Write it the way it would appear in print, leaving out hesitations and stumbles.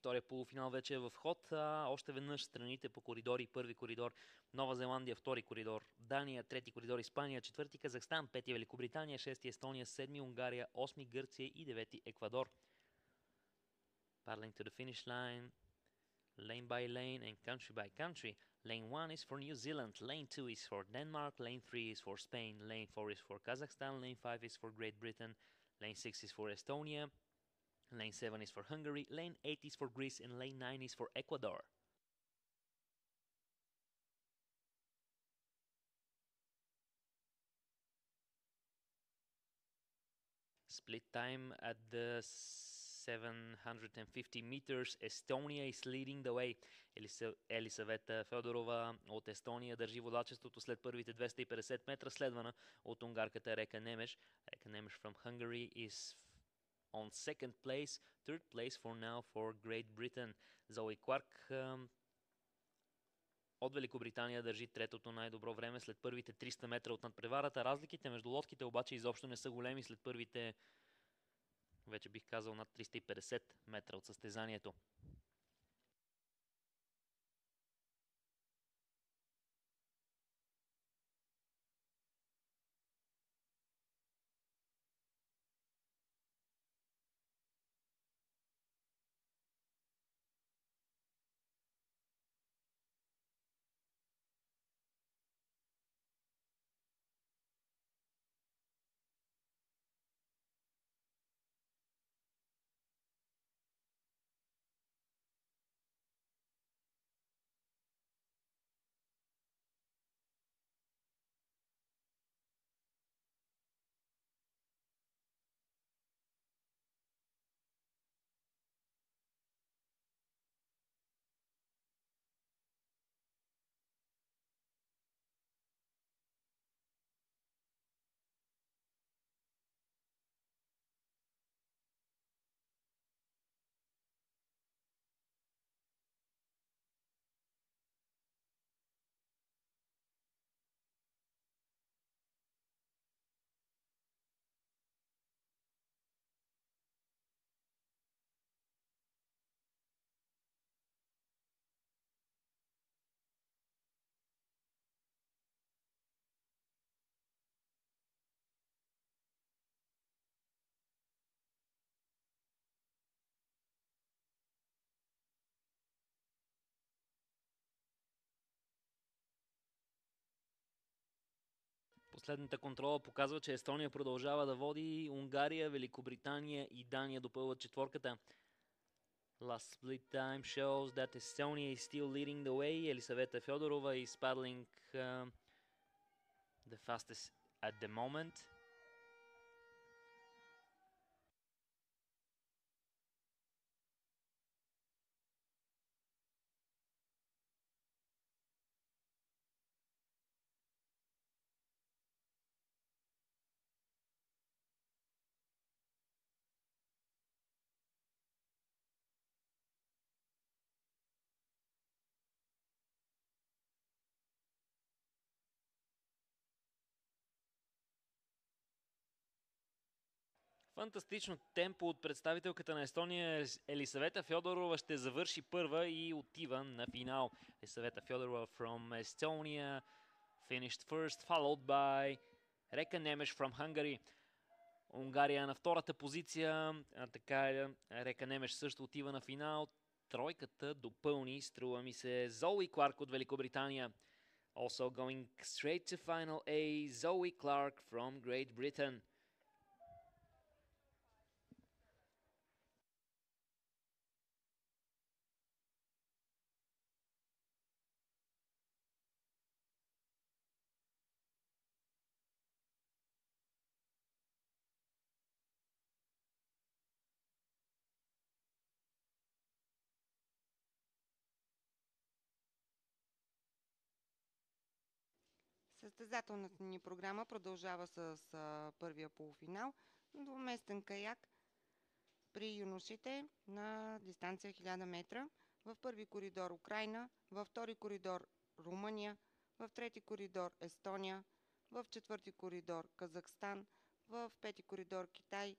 втория полуфинал вече е в ход. Още веднъж страните по коридори. Първи коридор Нова Зеландия, втори коридор Дания, трети коридор Испания, четвърти Казахстан, пети Великобритания, шести Естония, седми Унгария, осми Гърция и девети Еквадор. Paddling to the finish line, lane by lane and country by country. Lane 1 is for New Zealand, lane 2 is for Denmark, lane 3 is for Spain, lane 4 is for Kazakhstan, lane 5 is for Great Britain, lane 6 is for Estonia, lane 7 is for Hungary, lane 8 is for Greece, and lane 9 is for Ecuador. Split time at the 750 meters. Estonia is leading the way. Елисавета Федорова от Естония държи водачеството след първите 250 метра, следвана от унгарката Река Немеш. Река Немеш from Hungary is on second place. Third place for now for Great Britain. Зои Кларк от Великобритания държи третото най-добро време след първите 300 метра от надпреварата. Разликите между лодките обаче изобщо не са големи след първите, вече бих казал, над 350 метра от състезанието. Последната контрола показва, че Естония продължава да води. Унгария, Великобритания и Дания допълват четворката. Last split time shows that Estonia is still leading the way. Елисавета Федорова is paddling the fastest at the moment. Фантастично темпо от представителката на Естония. Елисавета Федорова ще завърши първа и отива на финал. Елисавета Федорова from Estonia finished first, followed by Река Немеш from Hungary. Унгария на втората позиция, така Река Немеш също отива на финал. Тройката допълни, струва ми се, Зои Кларк от Великобритания. Also going straight to final A, Zoe Clark from Great Britain. Състезателната ни програма продължава с първия полуфинал. Двуместен каяк при юношите на дистанция 1000 метра. В първи коридор Украйна, във втори коридор Румъния, в трети коридор Естония, в четвърти коридор Казахстан, в пети коридор Китай,